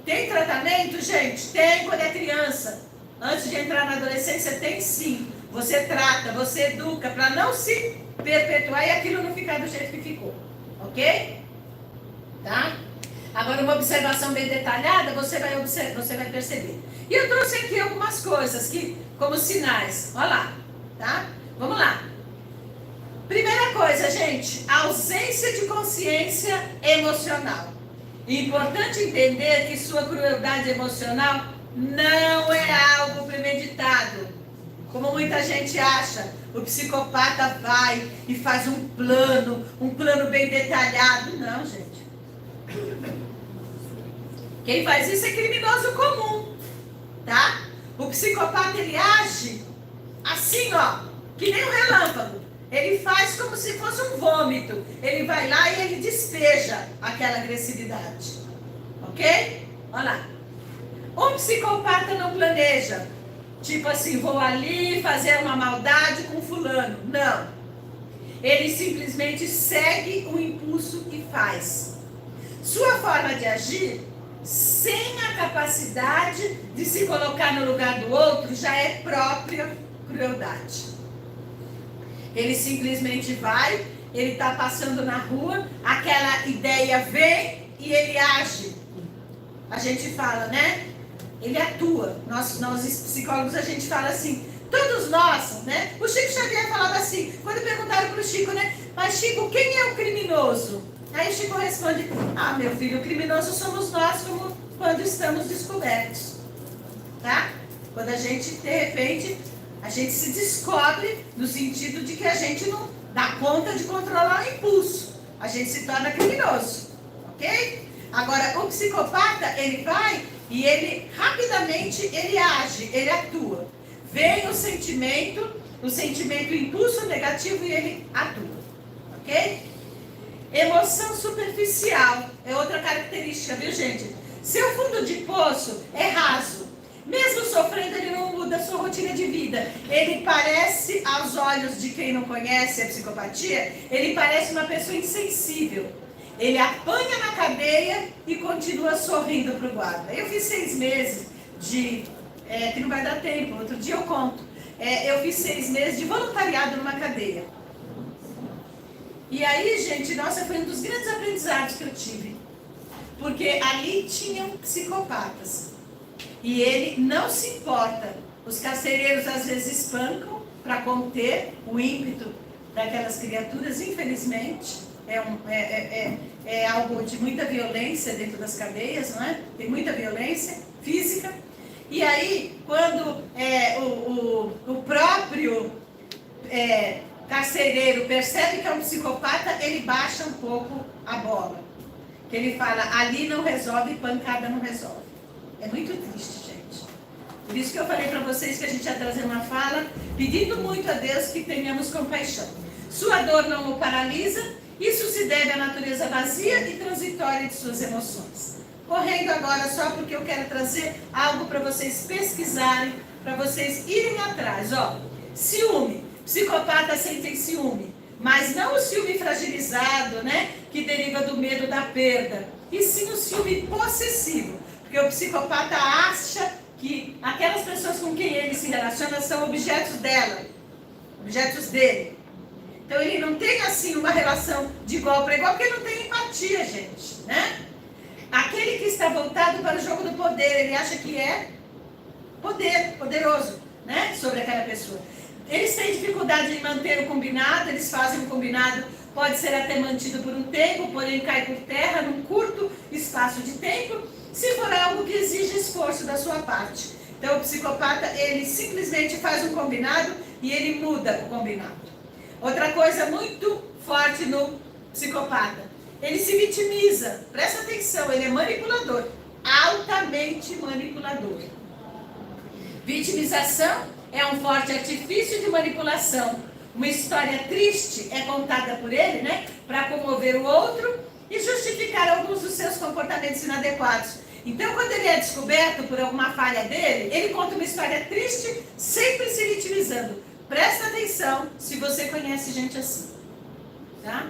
Tem tratamento, gente? Tem quando é criança. Antes de entrar na adolescência, tem sim. Você trata, você educa, para não se perpetuar e aquilo não ficar do jeito que ficou. Ok? Tá? Agora, uma observação bem detalhada, você vai perceber. E eu trouxe aqui algumas coisas, como sinais. Olha lá, tá? Vamos lá. Primeira coisa, gente, ausência de consciência emocional. Importante entender que sua crueldade emocional não é algo premeditado. Como muita gente acha, o psicopata vai e faz um plano bem detalhado. Não, gente. Quem faz isso é criminoso comum, tá? O psicopata, ele age assim, ó, que nem um relâmpago. Ele faz como se fosse um vômito. Ele vai lá e ele despeja aquela agressividade. Ok? Olha lá. Um psicopata não planeja. Tipo assim, vou ali fazer uma maldade com fulano. Não. Ele simplesmente segue o impulso e faz. Sua forma de agir, sem a capacidade de se colocar no lugar do outro, já é própria crueldade. Ele simplesmente vai, ele está passando na rua, aquela ideia vem e ele age. A gente fala, né? Ele atua. Nós psicólogos, a gente fala assim, todos nós, né? O Chico Xavier falava assim, quando perguntaram para o Chico, né? Mas Chico, quem é o criminoso? Aí o Chico responde, meu filho, o criminoso somos nós, como quando estamos descobertos. Tá? Quando a gente, de repente, a gente se descobre no sentido de que a gente não dá conta de controlar o impulso. A gente se torna criminoso. Ok? Agora, o psicopata, ele vai e ele rapidamente, ele age, ele atua. Vem o sentimento, o impulso negativo e ele atua. Ok? Emoção superficial é outra característica, viu, gente? Seu fundo de poço é raso. Mesmo sofrendo, ele não muda a sua rotina de vida. Ele parece, aos olhos de quem não conhece a psicopatia, ele parece uma pessoa insensível. Ele apanha na cadeia e continua sorrindo para o guarda. Eu fiz 6 meses que não vai dar tempo, outro dia eu conto. Eu fiz 6 meses de voluntariado numa cadeia. E aí, gente, nossa, foi um dos grandes aprendizados que eu tive. Porque ali tinham psicopatas. E ele não se importa. Os carcereiros às vezes espancam para conter o ímpeto daquelas criaturas, infelizmente. é algo de muita violência dentro das cadeias, não é? Tem muita violência física. E aí, quando o próprio carcereiro percebe que é um psicopata, ele baixa um pouco a bola. Que ele fala, ali não resolve, pancada não resolve. É muito triste, gente. Por isso que eu falei para vocês que a gente ia trazer uma fala, pedindo muito a Deus que tenhamos compaixão. Sua dor não o paralisa, isso se deve à natureza vazia e transitória de suas emoções. Correndo agora só porque eu quero trazer algo para vocês pesquisarem, para vocês irem atrás. Ó, ciúme. Psicopatas sentem ciúme, mas não o ciúme fragilizado, né? Que deriva do medo da perda. E sim o ciúme possessivo. Porque o psicopata acha que aquelas pessoas com quem ele se relaciona são objetos dela, objetos dele. Então ele não tem assim uma relação de igual para igual, porque ele não tem empatia, gente, né? Aquele que está voltado para o jogo do poder, ele acha que é poderoso, né? Sobre aquela pessoa. Eles têm dificuldade em manter o combinado, eles fazem um combinado, pode ser até mantido por um tempo, porém cai por terra num curto espaço de tempo, se for algo que exige esforço da sua parte. Então o psicopata, ele simplesmente faz um combinado e ele muda o combinado. Outra coisa muito forte no psicopata, ele se vitimiza, presta atenção, ele é manipulador, altamente manipulador. Vitimização é um forte artifício de manipulação. Uma história triste é contada por ele, né, para comover o outro e justificar alguns dos seus comportamentos inadequados. Então, quando ele é descoberto por alguma falha dele, ele conta uma história triste, sempre se vitimizando. Presta atenção se você conhece gente assim, tá?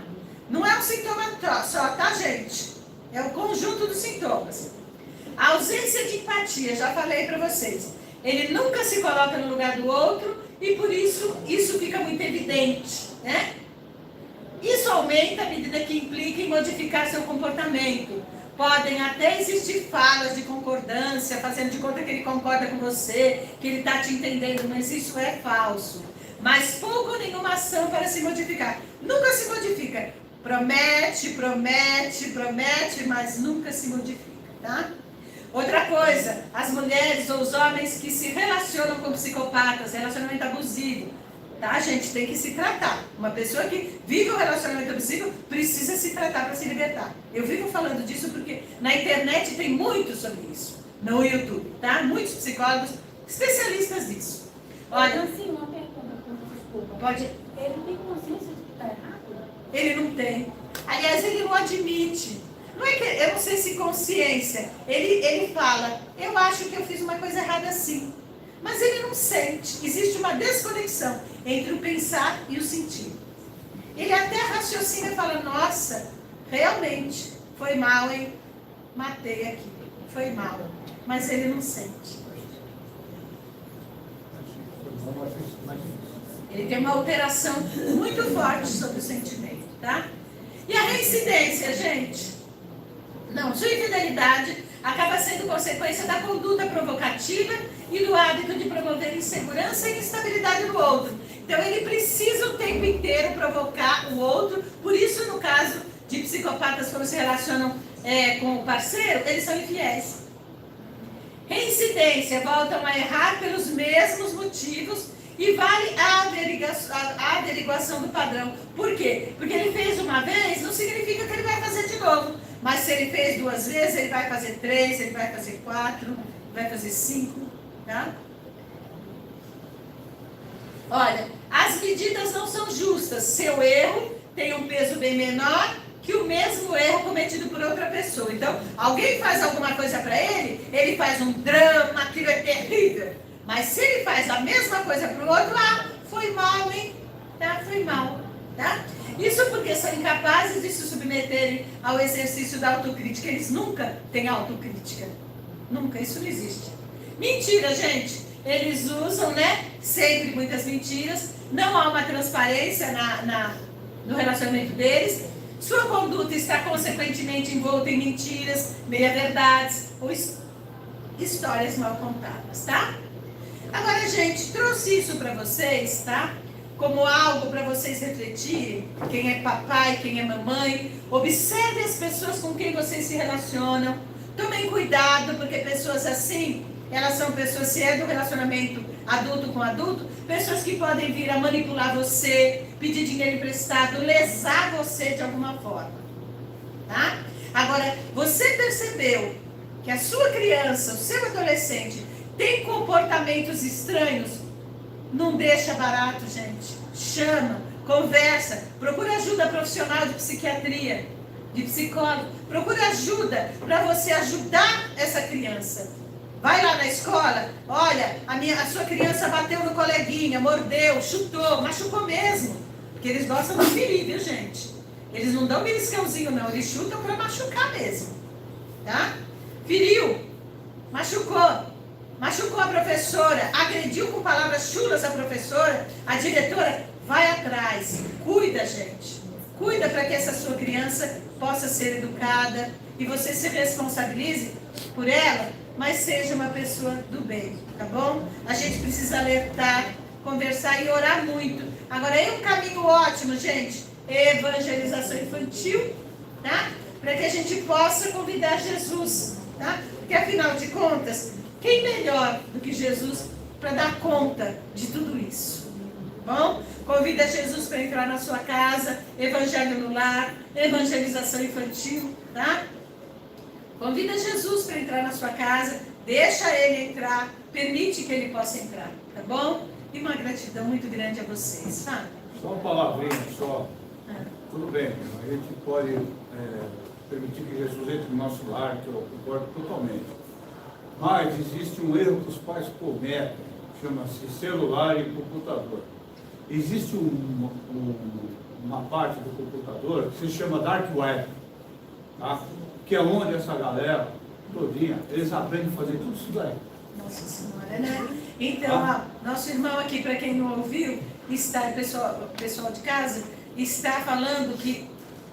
Não é um sintoma só, tá, gente? É o conjunto dos sintomas. A ausência de empatia, já falei para vocês. Ele nunca se coloca no lugar do outro e por isso fica muito evidente, né? Isso aumenta à medida que implica em modificar seu comportamento. Podem até existir falas de concordância, fazendo de conta que ele concorda com você, que ele está te entendendo, mas isso é falso. Mas pouco ou nenhuma ação para se modificar. Nunca se modifica. Promete, mas nunca se modifica, tá? Outra coisa, as mulheres ou os homens que se relacionam com psicopatas, relacionamento abusivo, tá, gente? Tem que se tratar. Uma pessoa que vive um relacionamento abusivo precisa se tratar para se libertar. Eu vivo falando disso porque na internet tem muito sobre isso, no YouTube, tá? Muitos psicólogos especialistas nisso. Olha, assim, uma pergunta, desculpa. Pode. Ele tem consciência de que está errado? Ele não tem. Aliás, ele não admite. Não é que, eu não sei se consciência. Ele fala, eu acho que eu fiz uma coisa errada assim. Mas ele não sente. Existe uma desconexão entre o pensar e o sentir. Ele até raciocina e fala, nossa, realmente, foi mal, hein? Matei aqui. Foi mal. Mas ele não sente. Ele tem uma alteração muito forte sobre o sentimento, tá? E a reincidência, gente? Não, sua infidelidade acaba sendo consequência da conduta provocativa e do hábito de promover insegurança e instabilidade no outro. Então ele precisa o tempo inteiro provocar o outro, por isso no caso de psicopatas quando se relacionam com o parceiro, eles são infiéis. Reincidência, voltam a errar pelos mesmos motivos e vale a averiguação do padrão. Por quê? Porque ele fez uma vez, não significa que ele vai fazer de novo. Mas se ele fez 2 vezes, ele vai fazer 3, ele vai fazer 4, vai fazer 5, tá? Olha, as medidas não são justas. Seu erro tem um peso bem menor que o mesmo erro cometido por outra pessoa. Então, alguém faz alguma coisa para ele, ele faz um drama, aquilo é terrível. Mas se ele faz a mesma coisa para o outro, foi mal, hein? Tá? Foi mal, tá? Isso porque são incapazes de se submeterem ao exercício da autocrítica. Eles nunca têm autocrítica. Nunca, isso não existe. Mentira, gente. Eles usam, né? Sempre muitas mentiras. Não há uma transparência no relacionamento deles. Sua conduta está consequentemente envolta em mentiras, meia-verdades ou histórias mal contadas, tá? Agora, gente, trouxe isso para vocês, tá? como algo para vocês refletirem. Quem é papai, quem é mamãe. Observe as pessoas com quem vocês se relacionam. Tomem cuidado, porque pessoas assim, elas são pessoas, se é do relacionamento adulto com adulto, pessoas que podem vir a manipular você, pedir dinheiro emprestado, lesar você de alguma forma. Tá? Agora, você percebeu que a sua criança, o seu adolescente, tem comportamentos estranhos? Não deixa barato, gente. Chama, conversa, procura ajuda profissional de psiquiatria, de psicólogo. Procura ajuda para você ajudar essa criança. Vai lá na escola, olha, a sua criança bateu no coleguinha, mordeu, chutou, machucou mesmo. Porque eles gostam de ferir, viu, gente? Eles não dão beliscãozinho, não. Eles chutam para machucar mesmo. Tá? Feriu, machucou. Machucou a professora, agrediu com palavras chulas a professora, a diretora, vai atrás. Cuida, gente. Cuida para que essa sua criança possa ser educada e você se responsabilize por ela, mas seja uma pessoa do bem, tá bom? A gente precisa alertar, conversar e orar muito. Agora, é um caminho ótimo, gente, evangelização infantil, tá? Para que a gente possa convidar Jesus, tá? Porque afinal de contas, quem melhor do que Jesus para dar conta de tudo isso? Bom, convida Jesus para entrar na sua casa, evangelho no lar, evangelização infantil, tá? Convida Jesus para entrar na sua casa, deixa ele entrar, permite que ele possa entrar, tá bom? E uma gratidão muito grande a vocês, tá? Só uma palavrinha, só. Tudo bem, a gente pode permitir que Jesus entre no nosso lar, que eu concordo totalmente. Mas existe um erro que os pais cometem, chama-se celular e computador. Existe uma parte do computador que se chama Dark Web, tá? Que é onde essa galera todinha, eles aprendem a fazer tudo isso daí. Nossa Senhora, né? Então, ó, nosso irmão aqui, para quem não ouviu, o pessoal de casa, está falando que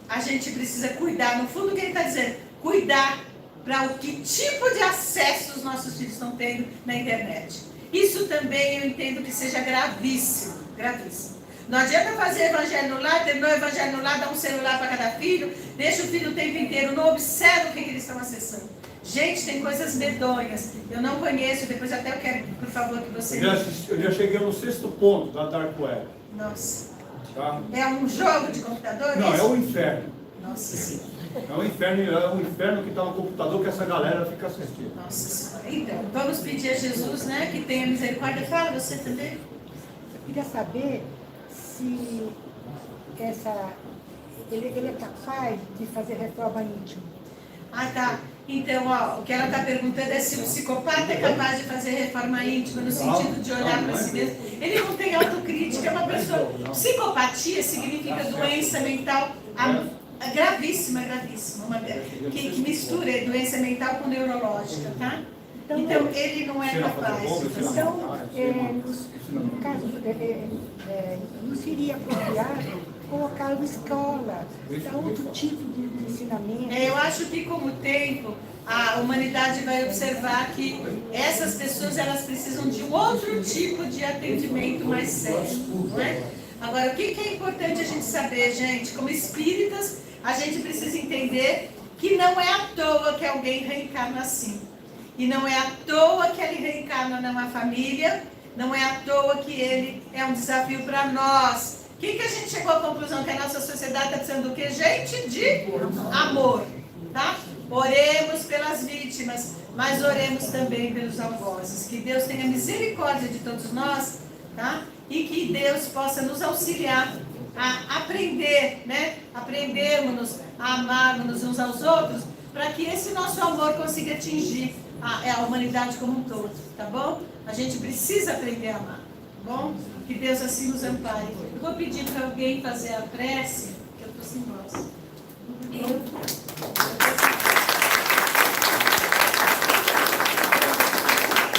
a gente precisa cuidar, no fundo o que ele está dizendo, cuidar para o que tipo de acesso os nossos filhos estão tendo na internet. Isso também eu entendo que seja gravíssimo, gravíssimo. Não adianta fazer evangelho no lar, terminou o evangelho no lar, dá um celular para cada filho, deixa o filho o tempo inteiro, não observa o que eles estão acessando. Gente, tem coisas medonhas. Eu não conheço, depois até eu quero, por favor, que você... Eu já cheguei no 6º ponto da Dark Web. Nossa. Tá? É um jogo de computador? Não, isso? é o inferno. Nossa Senhora. É um inferno que está no computador que essa galera fica assistindo. Nossa Senhora. Então, vamos pedir a Jesus, né, que tenha misericórdia. Fala, você também. Eu queria saber se ele é capaz de fazer reforma íntima. Ah, tá. Então, ó, o que ela está perguntando é se o psicopata é capaz de fazer reforma íntima, no sentido de olhar para si mesmo. Ele não tem autocrítica, é uma pessoa... Psicopatia significa doença mental gravíssima, gravíssima. Que mistura doença mental com neurológica, tá? Então, ele não é capaz de fazer. Então, no caso, não seria apropriado colocar uma escola, dar outro tipo de ensinamento. Eu acho que com o tempo a humanidade vai observar que essas pessoas elas precisam de um outro tipo de atendimento mais sério, não é? Agora, o que é importante a gente saber, gente? Como espíritas, a gente precisa entender que não é à toa que alguém reencarna assim. E não é à toa que ele reencarna numa família, não é à toa que ele é um desafio para nós. O que a gente chegou à conclusão? Que a nossa sociedade está precisando do quê? Gente, de amor, tá? Oremos pelas vítimas, mas oremos também pelos algozes. Que Deus tenha misericórdia de todos nós, tá? E que Deus possa nos auxiliar a aprender, né? Aprendermos a amarmos uns aos outros, para que esse nosso amor consiga atingir a humanidade como um todo, tá bom? A gente precisa aprender a amar, tá bom? Que Deus assim nos ampare. Eu vou pedir para alguém fazer a prece, que eu estou sem voz.